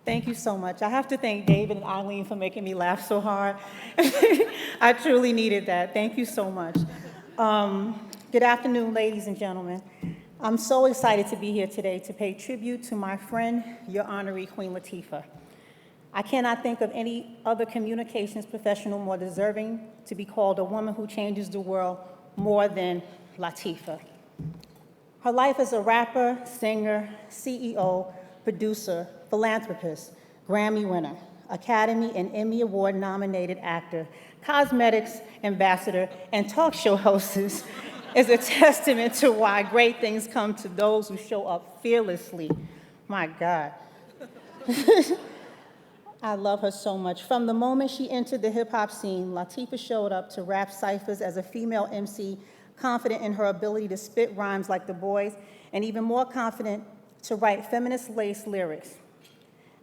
Thank you so much. I have to thank David and Eileen for making me laugh so hard. I truly needed that. Thank you so much. Good afternoon, ladies and gentlemen. I'm so excited to be here today to pay tribute to my friend, your honoree, Queen Latifah. I cannot think of any other communications professional more deserving to be called a woman who changes the world more than Latifah. Her life as a rapper, singer, CEO, producer, philanthropist, Grammy winner, Academy and Emmy Award nominated actor, cosmetics ambassador, and talk show hostess is a testament to why great things come to those who show up fearlessly. My God. I love her so much. From the moment she entered the hip-hop scene, Latifah showed up to rap ciphers as a female MC, confident in her ability to spit rhymes like the boys, and even more confident to write feminist-laced lyrics.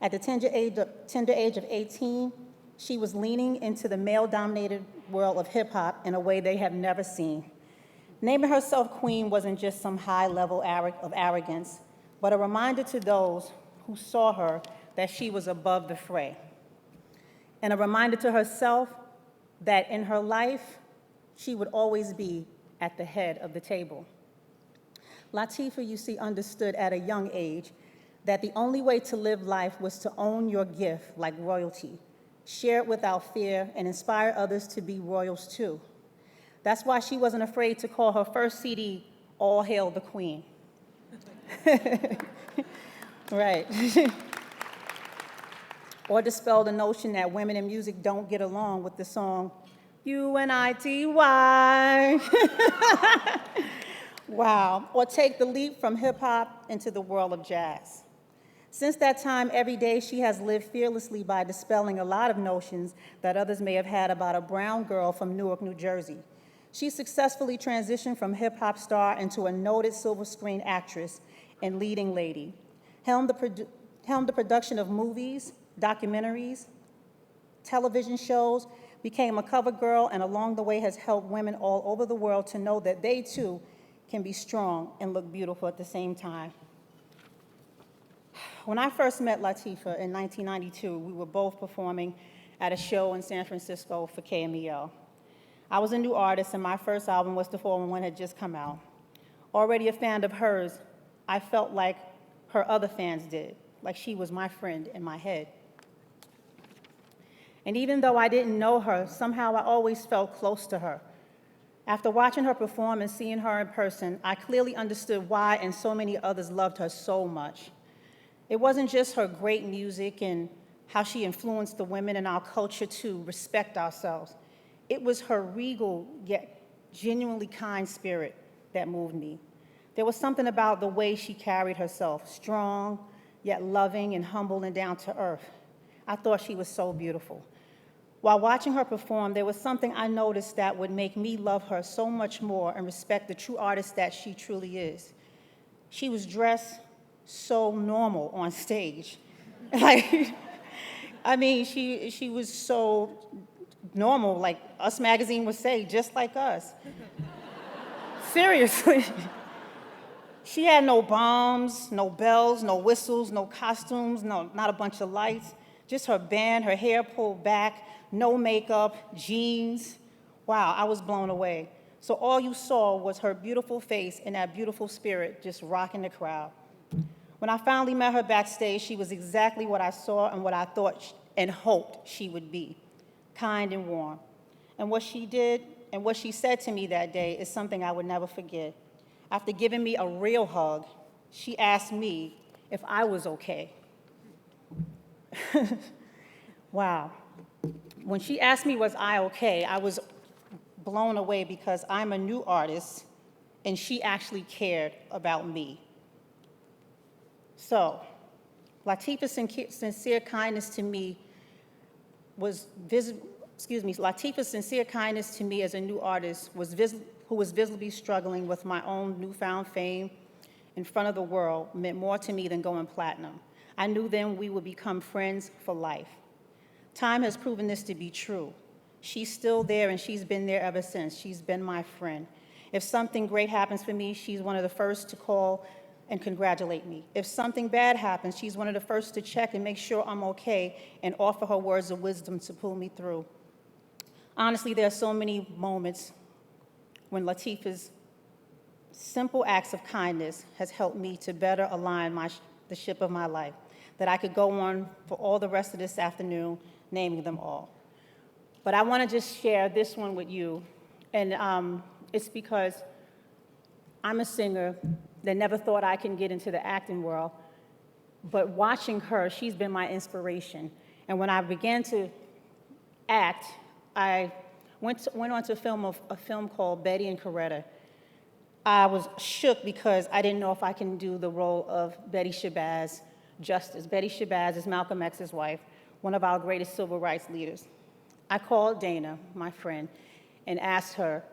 At the tender age of 18, she was leaning into the male-dominated world of hip-hop in a way they have never seen. Naming herself queen wasn't just some high level of arrogance, but a reminder to those who saw her that she was above the fray. And a reminder to herself that in her life, she would always be at the head of the table. Latifah, you see, understood at a young age that the only way to live life was to own your gift like royalty, share it without fear, and inspire others to be royals too. That's why she wasn't afraid to call her first CD, All Hail the Queen. Right. Or dispel the notion that women in music don't get along with the song, UNITY. Wow. Or take the leap from hip-hop into the world of jazz. Since that time, every day she has lived fearlessly by dispelling a lot of notions that others may have had about a brown girl from Newark, New Jersey. She successfully transitioned from hip-hop star into a noted silver screen actress and leading lady, helmed the production of movies, documentaries, television shows, became a cover girl, and along the way has helped women all over the world to know that they too can be strong and look beautiful at the same time. When I first met Latifah in 1992, we were both performing at a show in San Francisco for KMEL. I was a new artist, and my first album, What's the 411, had just come out. Already a fan of hers, I felt like her other fans did, like she was my friend in my head. And even though I didn't know her, somehow I always felt close to her. After watching her perform and seeing her in person, I clearly understood why and so many others loved her so much. It wasn't just her great music and how she influenced the women in our culture to respect ourselves. It was her regal yet genuinely kind spirit that moved me. There was something about the way she carried herself, strong, yet loving and humble and down to earth. I thought she was so beautiful. While watching her perform, there was something I noticed that would make me love her so much more and respect the true artist that she truly is. She was dressed so normal on stage. Like, I mean, she was so normal, like Us Magazine would say, just like us. Seriously. She had no bombs, no bells, no whistles, no costumes, not a bunch of lights, just her band, her hair pulled back, no makeup, jeans. Wow, I was blown away. So all you saw was her beautiful face and that beautiful spirit just rocking the crowd. When I finally met her backstage, she was exactly what I saw and what I thought and hoped she would be, kind and warm. And what she did and what she said to me that day is something I would never forget. After giving me a real hug, she asked me if I was okay. Wow. When she asked me was I okay, I was blown away because I'm a new artist and she actually cared about me. So, Latifah's sincere kindness to me Latifah's sincere kindness to me as a new artist who was visibly struggling with my own newfound fame in front of the world meant more to me than going platinum. I knew then we would become friends for life. Time has proven this to be true. She's still there and she's been there ever since. She's been my friend. If something great happens for me, she's one of the first to call and congratulate me. If something bad happens, she's one of the first to check and make sure I'm okay and offer her words of wisdom to pull me through. Honestly, there are so many moments when Latifah's simple acts of kindness has helped me to better align the ship of my life, that I could go on for all the rest of this afternoon, naming them all. But I want to just share this one with you, and it's because I'm a singer that never thought I can get into the acting world, but watching her, she's been my inspiration. And when I began to act, I went on to film a film called Betty and Coretta. I was shook because I didn't know if I can do the role of Betty Shabazz justice. Betty Shabazz is Malcolm X's wife, one of our greatest civil rights leaders. I called Dana, my friend, and asked her,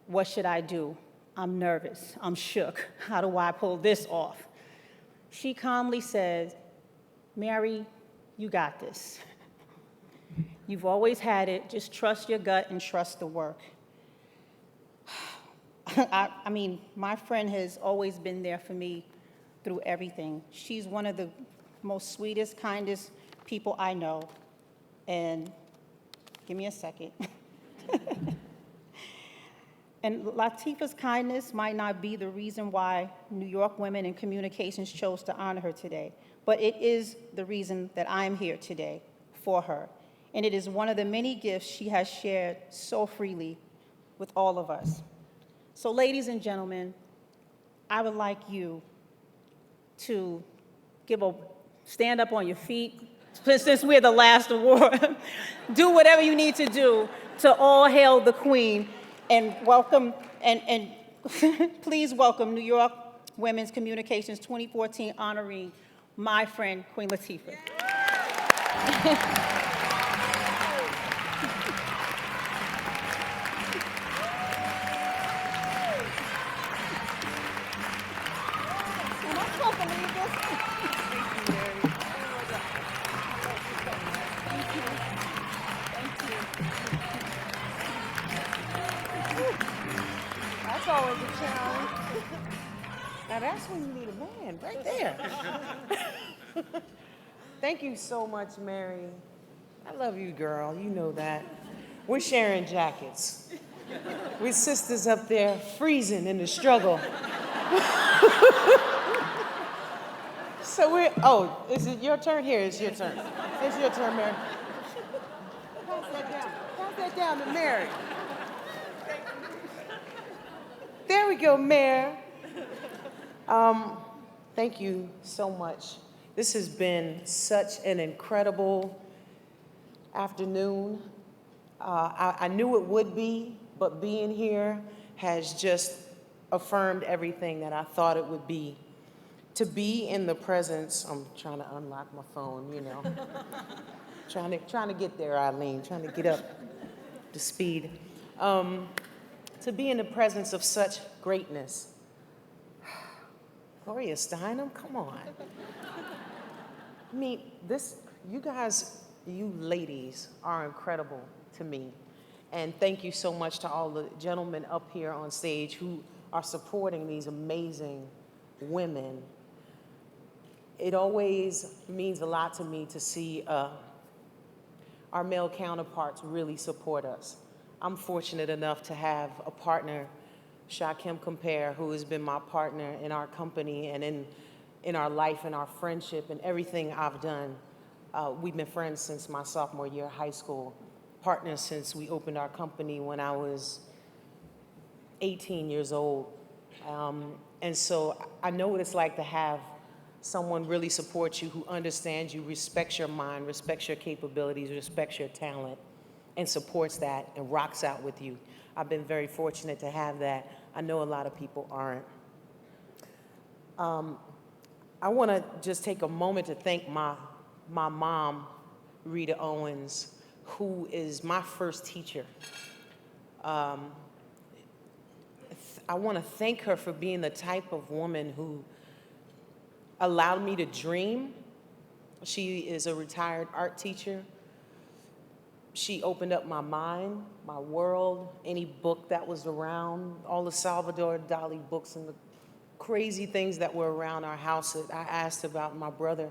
what should I do? I'm nervous, I'm shook. How do I pull this off? She calmly said, Mary, you got this. You've always had it, just trust your gut and trust the work. I mean, my friend has always been there for me through everything. She's one of the most sweetest, kindest people I know. And give me a second. And Latifah's kindness might not be the reason why New York Women in Communications chose to honor her today, but it is the reason that I'm here today for her. And it is one of the many gifts she has shared so freely with all of us. So ladies and gentlemen, I would like you to stand up on your feet, since we're the last award. Do whatever you need to do to all hail the Queen and welcome, and please welcome New York Women's Communications 2014 honoree, my friend, Queen Latifah. That's always a challenge. Now that's when you need a man, right there. Thank you so much, Mary. I love you, girl. You know that. We're sharing jackets. We're sisters up there freezing in the struggle. So is it your turn? Here, it's your turn. It's your turn, Mary. Pass that down. Pass that down to Mary. There we go, Mayor. Thank you so much. This has been such an incredible afternoon. I knew it would be, but being here has just affirmed everything that I thought it would be. To be in the presence, I'm trying to unlock my phone, you know. trying to get there, Eileen, trying to get up to speed. To be in the presence of such greatness. Gloria Steinem, come on. I mean, you guys, you ladies are incredible to me. And thank you so much to all the gentlemen up here on stage who are supporting these amazing women. It always means a lot to me to see our male counterparts really support us. I'm fortunate enough to have a partner, Shakim Compare, who has been my partner in our company and in our life and our friendship and everything I've done. We've been friends since my sophomore year of high school, partners since we opened our company when I was 18 years old. And so I know what it's like to have someone really support you, who understands you, respects your mind, respects your capabilities, respects your talent, and supports that and rocks out with you. I've been very fortunate to have that. I know a lot of people aren't. I want to just take a moment to thank my mom, Rita Owens, who is my first teacher. I want to thank her for being the type of woman who allowed me to dream. She is a retired art teacher. She opened up my mind, my world, any book that was around, all the Salvador Dali books in the crazy things that were around our house that I asked about, my brother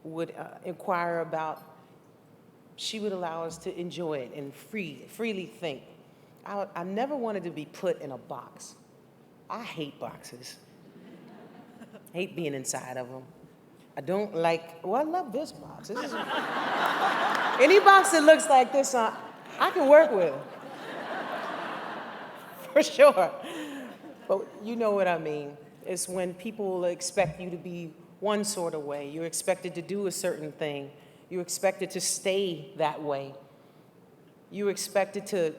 would inquire about. She would allow us to enjoy it and freely think. I never wanted to be put in a box. I hate boxes. Hate being inside of them. I don't like, well, I love this box. This is, any box that looks like this, I can work with. For sure. But you know what I mean. It's when people expect you to be one sort of way. You're expected to do a certain thing. You're expected to stay that way. You're expected to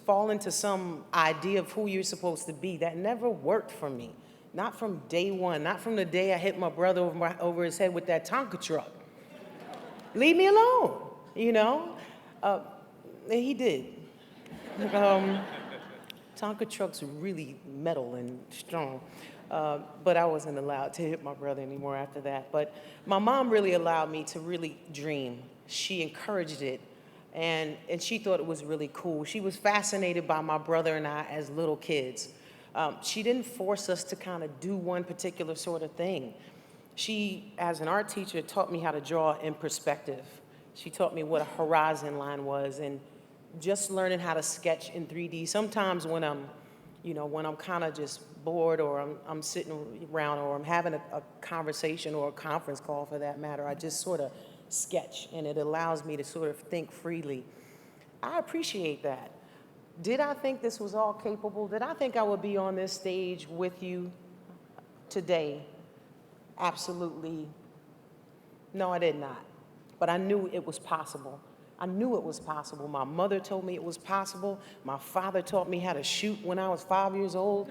fall into some idea of who you're supposed to be. That never worked for me. Not from day one. Not from the day I hit my brother over his head with that Tonka truck. Leave me alone, you know? And he did. Tonka trucks are really metal and strong. But I wasn't allowed to hit my brother anymore after that. But my mom really allowed me to really dream. She encouraged it, and she thought it was really cool. She was fascinated by my brother and I as little kids. She didn't force us to kind of do one particular sort of thing. She, as an art teacher, taught me how to draw in perspective. She taught me what a horizon line was, and just learning how to sketch in 3D. Sometimes when I'm kind of just bored, or I'm sitting around, or I'm having a conversation or a conference call for that matter, I just sort of sketch, and it allows me to sort of think freely. I appreciate that. Did I think this was all capable? Did I think I would be on this stage with you today? Absolutely. No, I did not. But I knew it was possible. I knew it was possible. My mother told me it was possible. My father taught me how to shoot when I was 5 years old.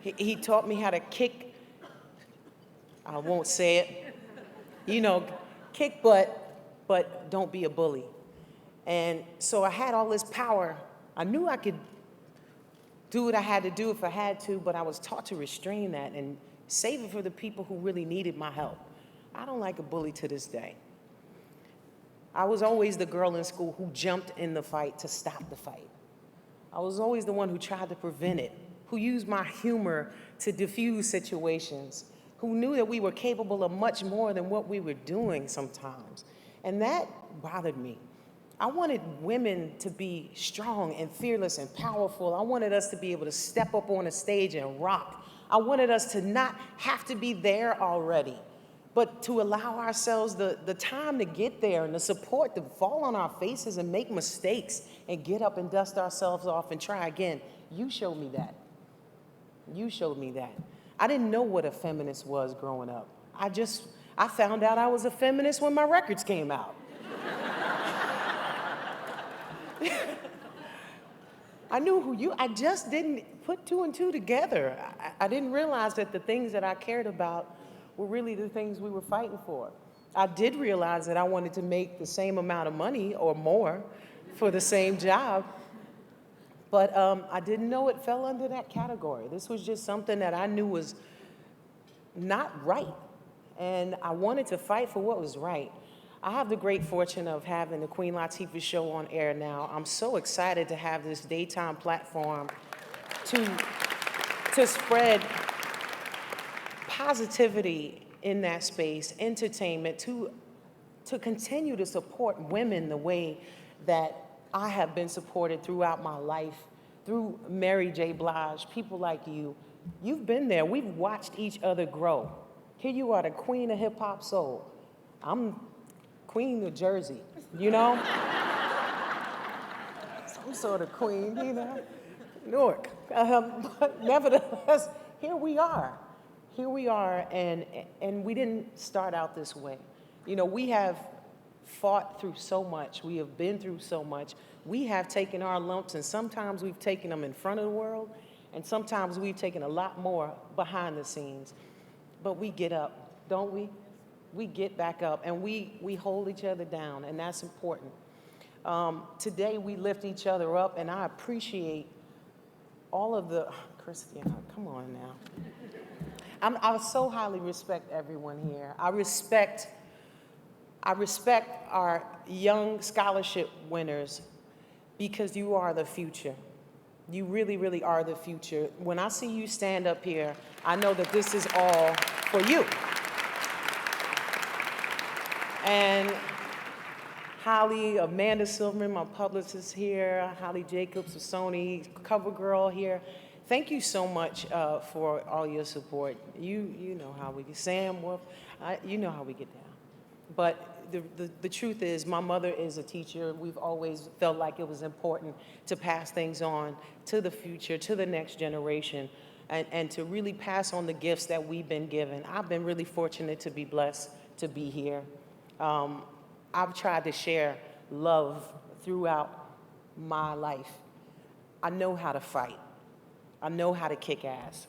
He taught me how to kick. I won't say it. You know, kick butt, but don't be a bully. And so I had all this power. I knew I could do what I had to do if I had to, but I was taught to restrain that and save it for the people who really needed my help. I don't like a bully to this day. I was always the girl in school who jumped in the fight to stop the fight. I was always the one who tried to prevent it, who used my humor to diffuse situations, who knew that we were capable of much more than what we were doing sometimes. And that bothered me. I wanted women to be strong and fearless and powerful. I wanted us to be able to step up on a stage and rock. I wanted us to not have to be there already, but to allow ourselves the time to get there and the support to fall on our faces and make mistakes and get up and dust ourselves off and try again. You showed me that. You showed me that. I didn't know what a feminist was growing up. I found out I was a feminist when my records came out. I knew I just didn't put two and two together. I didn't realize that the things that I cared about were really the things we were fighting for. I did realize that I wanted to make the same amount of money or more for the same job, but I didn't know it fell under that category. This was just something that I knew was not right, and I wanted to fight for what was right. I have the great fortune of having the Queen Latifah show on air now. I'm so excited to have this daytime platform to spread positivity in that space, entertainment, to continue to support women the way that I have been supported throughout my life, through Mary J. Blige, people like you. You've been there. We've watched each other grow. Here you are, the queen of hip hop soul. I'm Queen of Jersey, you know? Some sort of queen, you know? Newark. But nevertheless, here we are. Here we are, and we didn't start out this way. You know, we have fought through so much. We have been through so much. We have taken our lumps, and sometimes we've taken them in front of the world, and sometimes we've taken a lot more behind the scenes. But we get up, don't we? We get back up, and we hold each other down, and that's important. Today, we lift each other up, and I appreciate all of the, Christiana, come on now. I so highly respect everyone here. I respect our young scholarship winners because you are the future. You really, really are the future. When I see you stand up here, I know that this is all for you. And Holly, Amanda Silverman, my publicist here, Holly Jacobs of Sony, cover girl here. Thank you so much for all your support. You know how we get, Sam Wolf, you know how we get down. But the truth is, my mother is a teacher. We've always felt like it was important to pass things on to the future, to the next generation, and to really pass on the gifts that we've been given. I've been really fortunate to be blessed to be here. I've tried to share love throughout my life. I know how to fight. I know how to kick ass.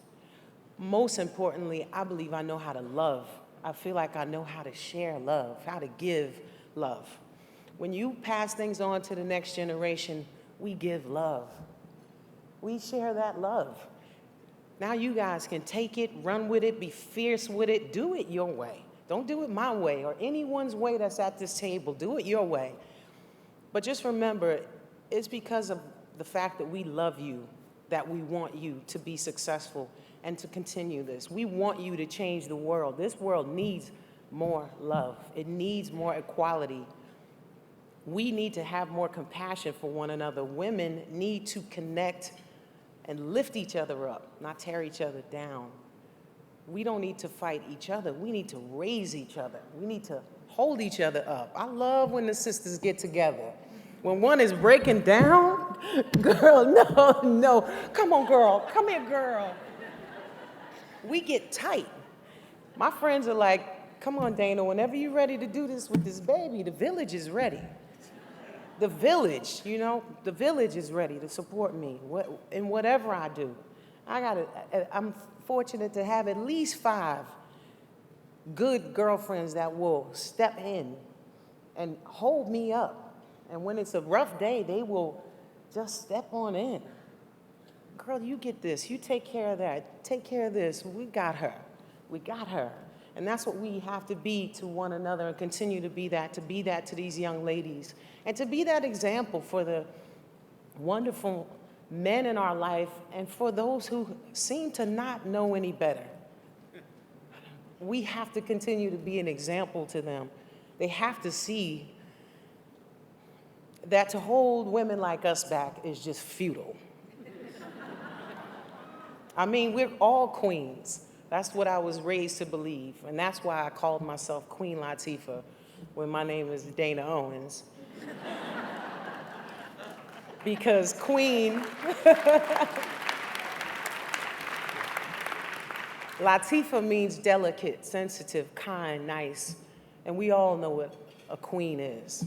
Most importantly, I believe I know how to love. I feel like I know how to share love, how to give love. When you pass things on to the next generation, we give love. We share that love. Now you guys can take it, run with it, be fierce with it, do it your way. Don't do it my way or anyone's way that's at this table. Do it your way. But just remember, it's because of the fact that we love you that we want you to be successful and to continue this. We want you to change the world. This world needs more love. It needs more equality. We need to have more compassion for one another. Women need to connect and lift each other up, not tear each other down. We don't need to fight each other. We need to raise each other. We need to hold each other up. I love when the sisters get together. When one is breaking down, girl, no. Come on, girl. Come here, girl. We get tight. My friends are like, come on, Dana, whenever you're ready to do this with this baby, the village is ready. The village, the village is ready to support me in whatever I do. I'm fortunate to have at least 5 good girlfriends that will step in and hold me up. And when it's a rough day, they will just step on in. Girl, you get this. You take care of that. Take care of this. We got her. We got her. And that's what we have to be to one another and continue to be that to these young ladies. And to be that example for the wonderful men in our life, and for those who seem to not know any better. We have to continue to be an example to them. They have to see that to hold women like us back is just futile. I mean, we're all queens. That's what I was raised to believe, and that's why I called myself Queen Latifah when my name is Dana Owens. Because Queen Latifah means delicate, sensitive, kind, nice, and we all know what a queen is.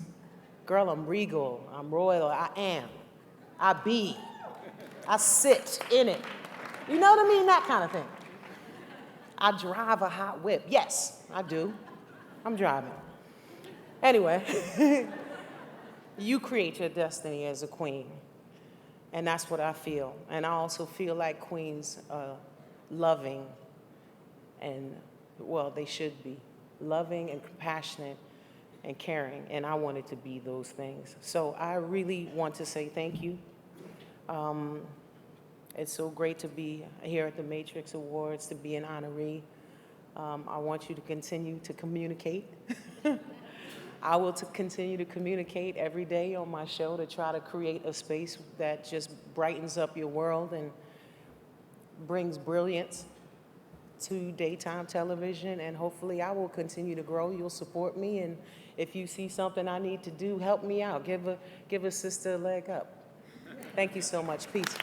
Girl, I'm regal, I'm royal, I am, I be, I sit in it. You know what I mean? That kind of thing. I drive a hot whip. Yes, I do. I'm driving. Anyway, you create your destiny as a queen, and that's what I feel. And I also feel like queens are loving, and, well, they should be loving and compassionate and caring, and I wanted to be those things. So I really want to say thank you. It's so great to be here at the Matrix Awards, to be an honoree. I want you to continue to communicate. I will continue to communicate every day on my show to try to create a space that just brightens up your world and brings brilliance to daytime television, and hopefully I will continue to grow. You'll support me, and if you see something I need to do, help me out. Give a sister a leg up. Thank you so much. Peace.